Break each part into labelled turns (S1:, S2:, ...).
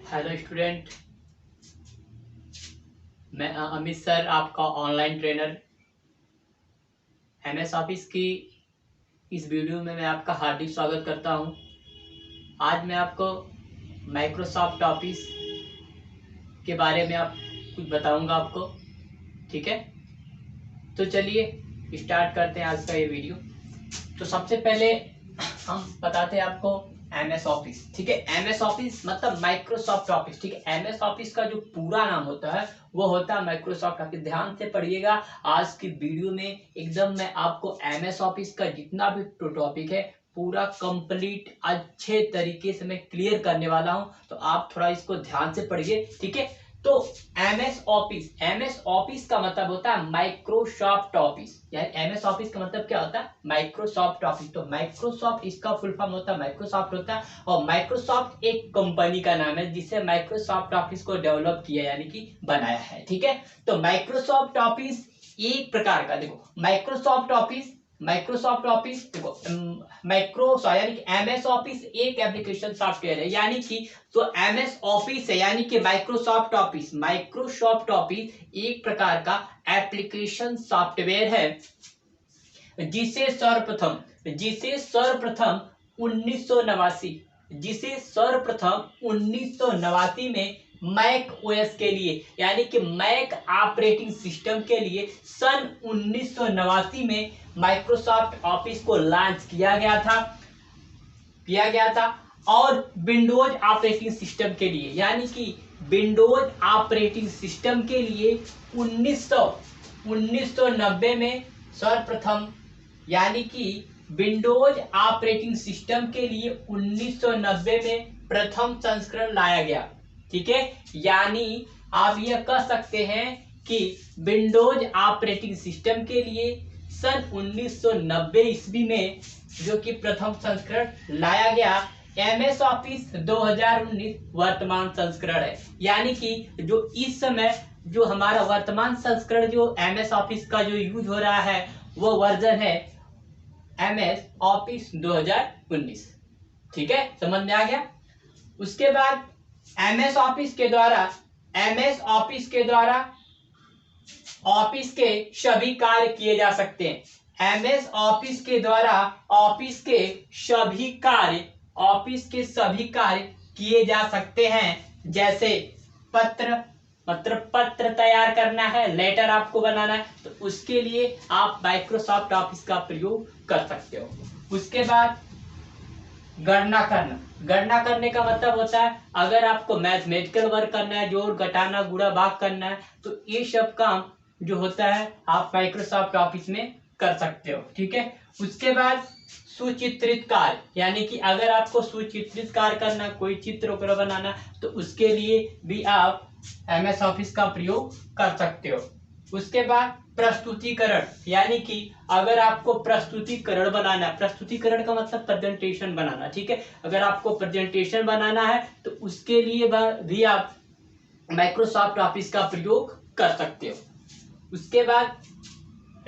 S1: Hello student, मैं Amit sir, आपका online trainer. MS office की इस वीडियो में मैं आपका हार्दिक स्वागत करता हूं। आज मैं आपको माइक्रोसॉफ्ट ऑफिस के बारे में आप कुछ बताऊंगा आपको। ठीक है, तो चलिए स्टार्ट करते हैं आज का ये वीडियो। तो सबसे पहले हम बताते हैं आपको एमएस ऑफिस। ठीक है, एमएस ऑफिस मतलब माइक्रोसॉफ्ट ऑफिस। ठीक है, एमएस ऑफिस का जो पूरा नाम होता है वो होता है माइक्रोसॉफ्ट ऑफिस। ध्यान से पढ़िएगा, आज की वीडियो में एकदम मैं आपको एमएस ऑफिस का जितना भी टॉपिक है पूरा कंप्लीट अच्छे तरीके से मैं क्लियर करने वाला हूं, तो आप थोड़ा इसको ध्यान से पढ़िए। ठीक है, तो एमएस ऑफिस का मतलब होता है माइक्रोसॉफ्ट ऑफिस। यानी एमएस ऑफिस का मतलब क्या होता है? Microsoft office. तो माइक्रोसॉफ्ट इसका फुल फॉर्म होता है, माइक्रोसॉफ्ट होता है। और माइक्रोसॉफ्ट एक कंपनी का नाम है जिसे माइक्रोसॉफ्ट ऑफिस को डेवलप किया यानी कि बनाया है। ठीक है, तो माइक्रोसॉफ्ट ऑफिस एक प्रकार का, देखो माइक्रोसॉफ्ट ऑफिस देखो, यानी कि एमएस ऑफिस एक एप्लीकेशन सॉफ्टवेयर है। यानी कि तो एमएस ऑफिस है यानी कि माइक्रोसॉफ्ट ऑफिस एक प्रकार का एप्लीकेशन सॉफ्टवेयर है जिसे सर्वप्रथम 1989 में मैक ओएस के लिए यानी कि मैक ऑपरेटिंग सिस्टम के लिए सन 1989 में माइक्रोसॉफ्ट ऑफिस को लॉन्च किया गया था। और विंडोज ऑपरेटिंग सिस्टम के लिए यानी कि विंडोज ऑपरेटिंग सिस्टम के लिए 1990 में सर्वप्रथम यानी कि विंडोज ऑपरेटिंग सिस्टम के लिए 1990 में प्रथम संस्करण लाया गया। ठीक है, यानी आप यह कह सकते हैं कि विंडोज ऑपरेटिंग सिस्टम के लिए सन 1990 ईस्वी में जो कि प्रथम संस्करण लाया गया। एमएस ऑफिस 2019 वर्तमान संस्करण है। यानी कि जो इस समय जो हमारा वर्तमान संस्करण जो एमएस ऑफिस का जो यूज हो रहा है वो वर्जन है एमएस ऑफिस 2019। ठीक है, समझ में आ गया। उसके बाद एमएस ऑफिस के द्वारा ऑफिस के सभी कार्य किए जा सकते हैं। एमएस ऑफिस के द्वारा ऑफिस के सभी कार्य किए जा सकते हैं। जैसे पत्र तैयार करना है, लेटर आपको बनाना है, तो उसके लिए आप माइक्रोसॉफ्ट ऑफिस का प्रयोग कर सकते हो। उसके बाद गणना करने का मतलब होता है अगर आपको मैथमेटिकल वर्क करना है, जोड़ घटाना गुणा भाग करना है, तो ये सब काम जो होता है आप माइक्रोसॉफ्ट ऑफिस में कर सकते हो। ठीक है, उसके बाद सुचित्रित कार्य यानी कि अगर आपको सुचित्रित कार्य करना, कोई चित्र वगैरह बनाना, तो उसके लिए भी आप एमएस ऑफिस का प्रयोग कर सकते हो। उसके बाद प्रस्तुतिकरण यानी कि अगर आपको प्रस्तुतिकरण बनाना है, प्रस्तुतिकरण का मतलब प्रेजेंटेशन बनाना। ठीक है, अगर आपको प्रेजेंटेशन बनाना है तो उसके लिए भी आप माइक्रोसॉफ्ट ऑफिस का प्रयोग कर सकते हो। उसके बाद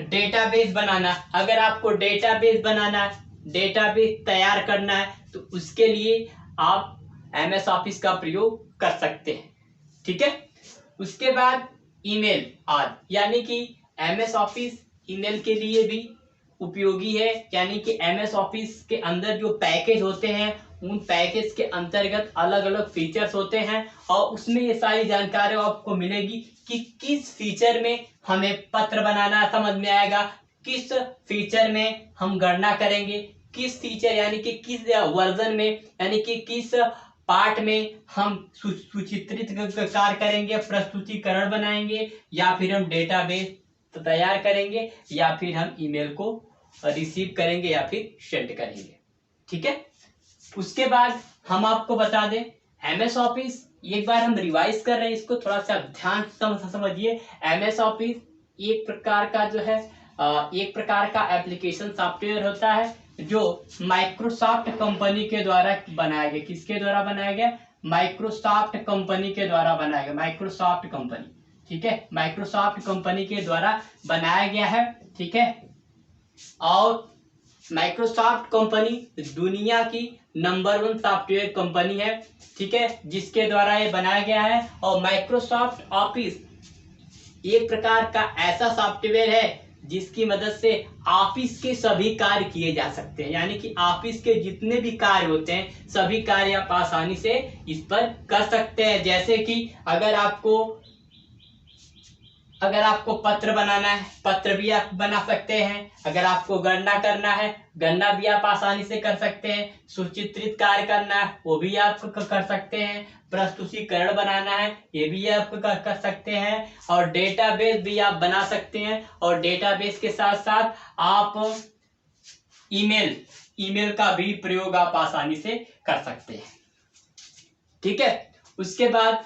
S1: डेटाबेस बनाना, अगर आपको डेटाबेस बनाना है, डेटाबेस तैयार करना है, तो उसके लिए आप एमएस ऑफिस का प्रयोग कर सकते हैं। ठीक है, उसके बाद ईमेल आदि यानी कि एमएस ऑफिस ईमेल के लिए भी उपयोगी है। यानी कि एमएस ऑफिस के अंदर जो पैकेज होते हैं उन पैकेज के अंतर्गत अलग अलग फीचर्स होते हैं और उसमें ये सारी जानकारी आपको मिलेगी कि किस फीचर में हमें पत्र बनाना समझ में आएगा, किस फीचर में हम गणना करेंगे, किस फीचर यानी कि किस वर्जन में यानी कि किस पार्ट में हम सुचित्रित कार्य करेंगे, प्रस्तुतिकरण बनाएंगे, या फिर हम डेटाबेस तैयार करेंगे, या फिर हम ईमेल को रिसीव करेंगे या फिर सेंड करेंगे। ठीक है, उसके बाद हम आपको बता दें एमएस ऑफिस, एक बार हम रिवाइज कर रहे हैं, इसको थोड़ा सा ध्यान से समझिए। एमएस ऑफिस एक प्रकार का जो है एक प्रकार का एप्लीकेशन सॉफ्टवेयर होता है जो माइक्रोसॉफ्ट कंपनी के द्वारा बनाया गया। किसके द्वारा बनाया गया? माइक्रोसॉफ्ट कंपनी के द्वारा बनाया गया, माइक्रोसॉफ्ट कंपनी। ठीक है, माइक्रोसॉफ्ट कंपनी के द्वारा बनाया गया है। ठीक है, और माइक्रोसॉफ्ट कंपनी दुनिया की नंबर 1 सॉफ्टवेयर कंपनी है, ठीक है, जिसके द्वारा ये बनाया गया है। और माइक्रोसॉफ्ट ऑफिस एक प्रकार का ऐसा सॉफ्टवेयर है जिसकी मदद से ऑफिस के सभी कार्य किए जा सकते हैं, यानी कि ऑफिस के जितने भी कार्य होते हैं सभी कार्य आप आसानी से इस पर कर सकते हैं। जैसे कि अगर आपको पत्र बनाना है, पत्र भी आप बना सकते हैं। अगर आपको गणना करना है, गणना भी आप आसानी से कर सकते हैं। सुचित्रित कार्य करना है, वो भी आप कर सकते हैं। प्रस्तुतिकरण बनाना है, ये भी आप कर सकते हैं। और डेटाबेस भी आप बना सकते हैं। और डेटाबेस के साथ साथ आप ईमेल का भी प्रयोग आप आसानी से कर सकते हैं, ठीक है। उसके बाद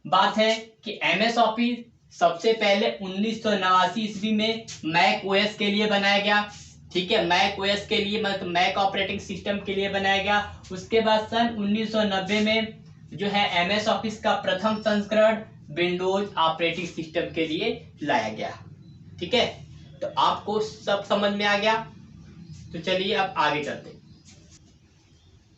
S1: बात है कि एमएस ऑफिस सबसे पहले 1989 ईस्वी में मैक ओएस के लिए बनाया गया, ठीक है। मैक ओएस के लिए मतलब मैक ऑपरेटिंग सिस्टम के लिए बनाया गया। उसके बाद सन 1990 में जो है एमएस ऑफिस का प्रथम संस्करण विंडोज ऑपरेटिंग सिस्टम के लिए लाया गया, ठीक है। तो आपको सब समझ में आ गया। तो चलिए अब आगे चलते।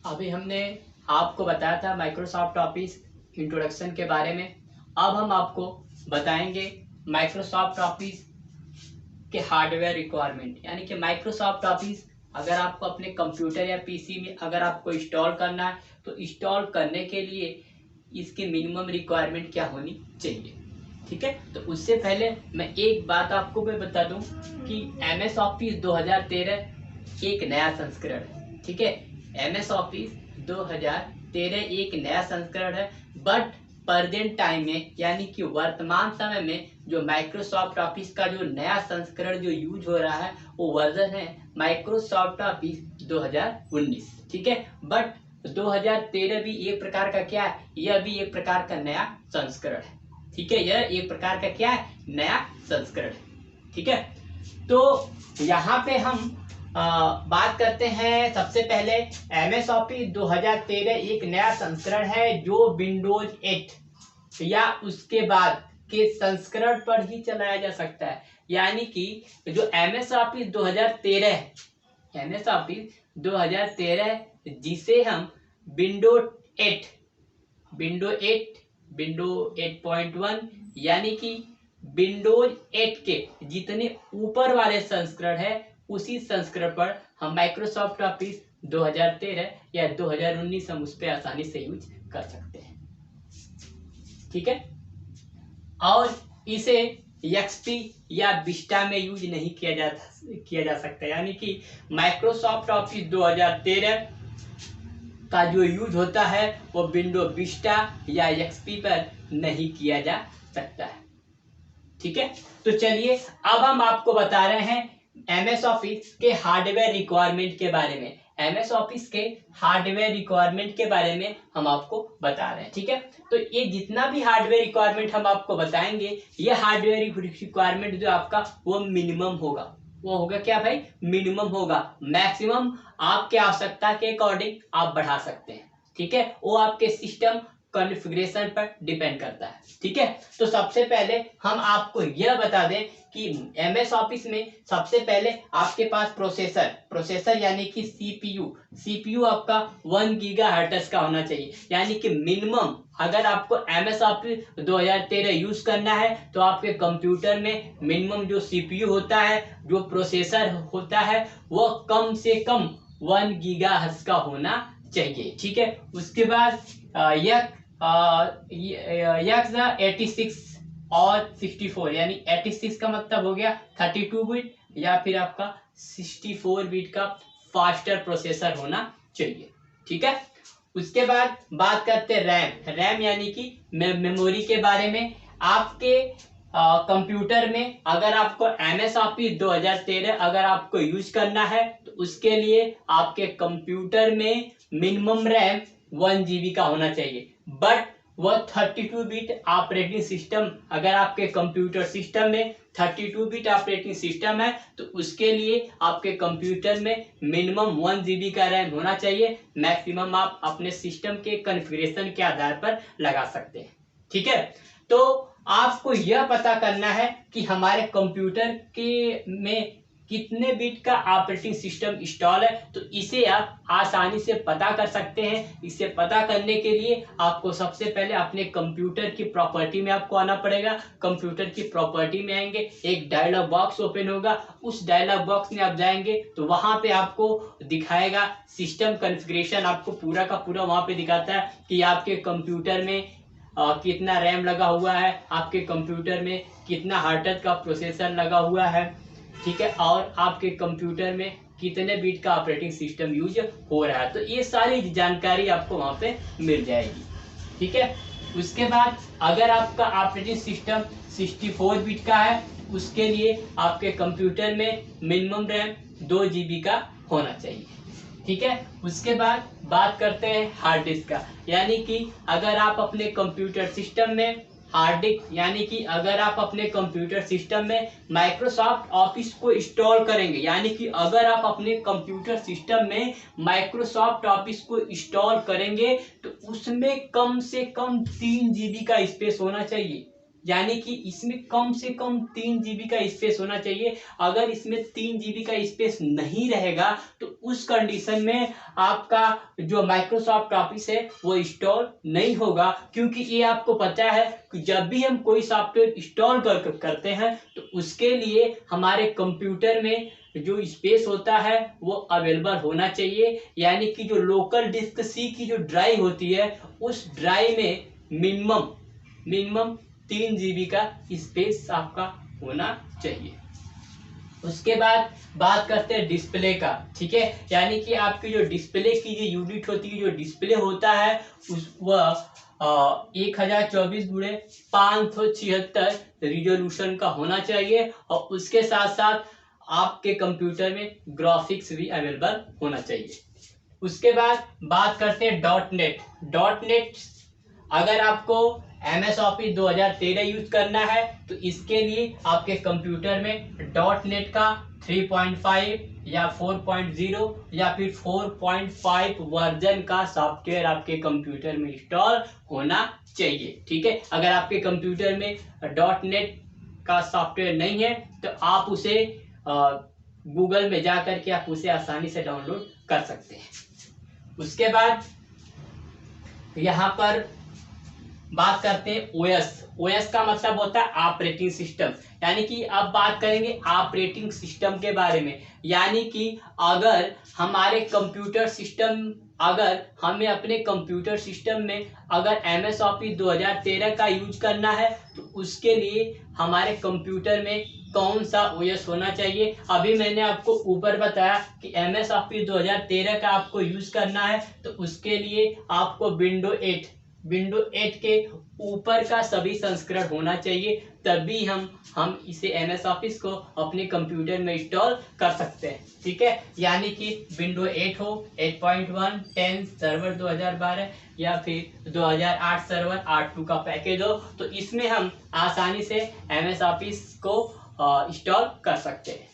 S1: अभी हमने आपको बताया था माइक्रोसॉफ्ट ऑफिस इंट्रोडक्शन के बारे में। अब हम आपको बताएंगे माइक्रोसॉफ्ट ऑफिस के हार्डवेयर रिक्वायरमेंट, यानी कि माइक्रोसॉफ्ट ऑफिस अगर आपको अपने कंप्यूटर या पीसी में अगर आपको इंस्टॉल करना है तो इंस्टॉल करने के लिए इसकी मिनिमम रिक्वायरमेंट क्या होनी चाहिए, ठीक है। तो उससे पहले मैं एक बात आपको मैं बता दूं कि एमएस ऑफिस 2013 एक नया संस्करण है, ठीक है। एमएस ऑफिस 2013 एक नया संस्करण है, बट प्रेजेंट टाइम में यानी कि वर्तमान समय में जो माइक्रोसॉफ्ट ऑफिस का जो नया संस्करण जो यूज हो रहा है वो वर्जन है माइक्रोसॉफ्ट ऑफिस 2019, ठीक है। बट 2013 भी एक प्रकार का क्या है, यह भी एक प्रकार का नया संस्करण है, ठीक है। यह एक प्रकार का क्या है, नया संस्करण है, ठीक है। तो यहाँ पे हम बात करते हैं सबसे पहले एमएस ऑफिस 2013 एक नया संस्करण है जो विंडोज 8 या उसके बाद के संस्करण पर ही चलाया जा सकता है। यानी कि जो एमएस ऑफिस 2013 है, एमएस ऑफिस 2013 जिसे हम विंडोज 8, विंडो 8.1 यानी कि विंडोज 8 के जितने ऊपर वाले संस्करण है उसी संस्करण पर हम माइक्रोसॉफ्ट ऑफिस 2013 या 2019 हम उस पर आसानी से यूज कर सकते हैं, ठीक है। और इसे एक्सपी या विस्टा में यूज नहीं किया जा सकता, यानी कि माइक्रोसॉफ्ट ऑफिस 2013 का जो यूज होता है वो विंडो विस्टा या एक्सपी पर नहीं किया जा सकता है, ठीक है। तो चलिए अब हम आपको बता रहे हैं एमएस ऑफिस के हार्डवेयर रिक्वायरमेंट के बारे में। एमएस ऑफिस के हार्डवेयर रिक्वायरमेंट के बारे में हम आपको बता रहे हैं, ठीक है। तो ये जितना भी हार्डवेयर रिक्वायरमेंट हम आपको बताएंगे ये हार्डवेयर रिक्वायरमेंट जो आपका वो मिनिमम होगा, वो होगा क्या भाई, मिनिमम होगा। मैक्सिमम आपके आवश्यकता के अकॉर्डिंग आप बढ़ा सकते हैं, ठीक है। वो आपके सिस्टम कॉन्फ़िगरेशन पर डिपेंड करता है, ठीक है। तो सबसे पहले हम आपको यह बता दें कि एमएस ऑफिस में सबसे पहले आपके पास प्रोसेसर यानी कि सीपीयू आपका 1 गीगाहर्ट्ज का होना चाहिए। यानी कि मिनिमम अगर आपको एमएस ऑफिस 2013 यूज करना है तो आपके कंप्यूटर में मिनिमम जो सीपीयू होता है, जो प्रोसेसर होता है, वो कम से कम 1 गीगाहर्ट्ज का होना चाहिए, ठीक है। उसके बाद यह 86 और 64 यानी 86 का मतलब हो गया 32 बिट या फिर आपका 64 बिट का फास्टर प्रोसेसर होना चाहिए, ठीक है। उसके बाद बात करते हैं रैम यानी कि मेमोरी के बारे में। आपके कंप्यूटर में अगर आपको एमएस ऑफिस 2013 अगर आपको यूज करना है तो उसके लिए आपके कंप्यूटर में मिनिमम रैम 1 GB का होना चाहिए। बट वह 32 बिट ऑपरेटिंग सिस्टम अगर आपके कंप्यूटर सिस्टम में 32 बिट ऑपरेटिंग सिस्टम है तो उसके लिए आपके कंप्यूटर में मिनिमम 1 GB का रैम होना चाहिए। मैक्सिमम आप अपने सिस्टम के कॉन्फ़िगरेशन के आधार पर लगा सकते हैं, ठीक है। तो आपको यह पता करना है कि हमारे कंप्यूटर के में कितने बिट का ऑपरेटिंग सिस्टम इंस्टॉल है, तो इसे आप आसानी से पता कर सकते हैं। इसे पता करने के लिए आपको सबसे पहले अपने कंप्यूटर की प्रॉपर्टी में आपको आना पड़ेगा। कंप्यूटर की प्रॉपर्टी में आएंगे, एक डायलॉग बॉक्स ओपन होगा। उस डायलॉग बॉक्स में आप जाएंगे तो वहां पे आपको दिखाएगा सिस्टम कॉन्फ़िगरेशन। आपको पूरा का पूरा वहां पे दिखाता है कि आपके कंप्यूटर में कितना रैम लगा हुआ है, आपके कंप्यूटर में कितना हार्ड का प्रोसेसर लगा हुआ है, ठीक है, और आपके कंप्यूटर में कितने बिट का ऑपरेटिंग सिस्टम यूज हो रहा है। तो ये सारी जानकारी आपको वहां पे मिल जाएगी, ठीक है। उसके बाद अगर आपका ऑपरेटिंग सिस्टम 64 बिट का है, उसके लिए आपके कंप्यूटर में मिनिमम रैम 2 GB का होना चाहिए, ठीक है। उसके बाद बात करते हैं हार्ड डिस्क का, यानी कि अगर आप अपने कंप्यूटर सिस्टम में हार्ड डिस्क, यानी कि अगर आप अपने कंप्यूटर सिस्टम में माइक्रोसॉफ्ट ऑफिस को इंस्टॉल करेंगे, यानी कि अगर आप अपने कंप्यूटर सिस्टम में माइक्रोसॉफ्ट ऑफिस को इंस्टॉल करेंगे तो उसमें कम से कम 3 GB का स्पेस होना चाहिए, यानी कि इसमें कम से कम 3 GB का स्पेस होना चाहिए। अगर इसमें 3 GB का स्पेस नहीं रहेगा तो उस कंडीशन में आपका जो माइक्रोसॉफ्ट ऑफिस है वो इंस्टॉल नहीं होगा, क्योंकि ये आपको पता है कि जब भी हम कोई सॉफ्टवेयर इंस्टॉल करते हैं तो उसके लिए हमारे कंप्यूटर में जो स्पेस होता है वो अवेलेबल होना चाहिए, यानी कि जो लोकल डिस्क सी की जो ड्राइव होती है उस ड्राइव में मिनिमम 3 GB का स्पेस आपका होना चाहिए। उसके बाद बात करते हैं डिस्प्ले का, ठीक है, यानी कि आपकी जो डिस्प्ले की जो यूनिट होती है, जो डिस्प्ले होता है वह 1024x576 रिजोल्यूशन का होना चाहिए, और उसके साथ साथ आपके कंप्यूटर में ग्राफिक्स भी अवेलेबल होना चाहिए। उसके बाद बात करते हैं डॉट नेट अगर आपको MS ऑफिस 2013 यूज करना है तो इसके लिए आपके कंप्यूटर में डॉट नेट का 3.5 या 4.0 या फिर 4.5 वर्जन का सॉफ्टवेयर आपके कंप्यूटर में इंस्टॉल होना चाहिए, ठीक है। अगर आपके कंप्यूटर में डॉट नेट का सॉफ्टवेयर नहीं है तो आप उसे गूगल में जा करके आप उसे आसानी से डाउनलोड कर सकते हैं। उसके बाद यहाँ पर बात करते हैं ओएस का मतलब होता है ऑपरेटिंग सिस्टम, यानी कि अब बात करेंगे ऑपरेटिंग सिस्टम के बारे में, यानी कि अगर हमारे कंप्यूटर सिस्टम, अगर हमें अपने कंप्यूटर सिस्टम में अगर MS ऑफिस 2013 का यूज करना है तो उसके लिए हमारे कंप्यूटर में कौन सा ओएस होना चाहिए। अभी मैंने आपको ऊपर बताया कि MS ऑफिस 2013 का आपको यूज करना है तो उसके लिए आपको विंडो 8 के ऊपर का सभी संस्करण होना चाहिए, तभी हम इसे MS ऑफिस को अपने कंप्यूटर में इंस्टॉल कर सकते हैं, ठीक है। यानी कि विंडो 8 हो, 8.1, 10 सर्वर 2012 या फिर 2008 सर्वर 8.2 का पैकेज हो, तो इसमें हम आसानी से MS ऑफिस को इंस्टॉल कर सकते हैं।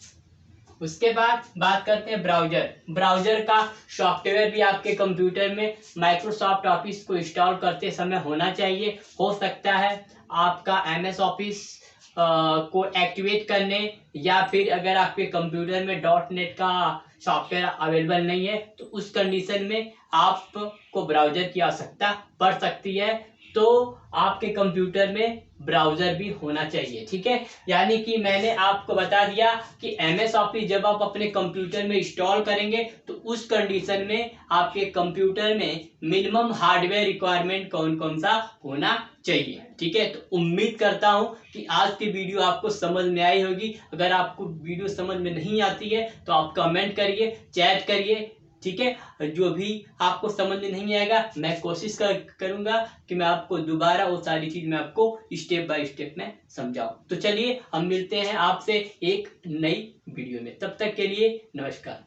S1: उसके बाद बात करते हैं ब्राउजर का सॉफ्टवेयर भी आपके कंप्यूटर में माइक्रोसॉफ्ट ऑफिस को इंस्टॉल करते समय होना चाहिए। हो सकता है आपका MS ऑफिस को एक्टिवेट करने या फिर अगर आपके कंप्यूटर में डॉट नेट का सॉफ्टवेयर अवेलेबल नहीं है तो उस कंडीशन में आपको ब्राउजर की आवश्यकता पड़ सकती है, तो आपके कंप्यूटर में ब्राउजर भी होना चाहिए, ठीक है। यानी कि मैंने आपको बता दिया कि MS ऑफिस जब आप अपने कंप्यूटर में इंस्टॉल करेंगे तो उस कंडीशन में आपके कंप्यूटर में मिनिमम हार्डवेयर रिक्वायरमेंट कौन कौन सा होना चाहिए, ठीक है। तो उम्मीद करता हूं कि आज की वीडियो आपको समझ में आई होगी। अगर आपको वीडियो समझ में नहीं आती है तो आप कमेंट करिए, चैट करिए, ठीक है। जो भी आपको समझ में नहीं आएगा मैं कोशिश करूंगा कि मैं आपको दोबारा वो सारी चीज मैं आपको स्टेप बाय स्टेप में समझाऊं। तो चलिए हम मिलते हैं आपसे एक नई वीडियो में, तब तक के लिए नमस्कार।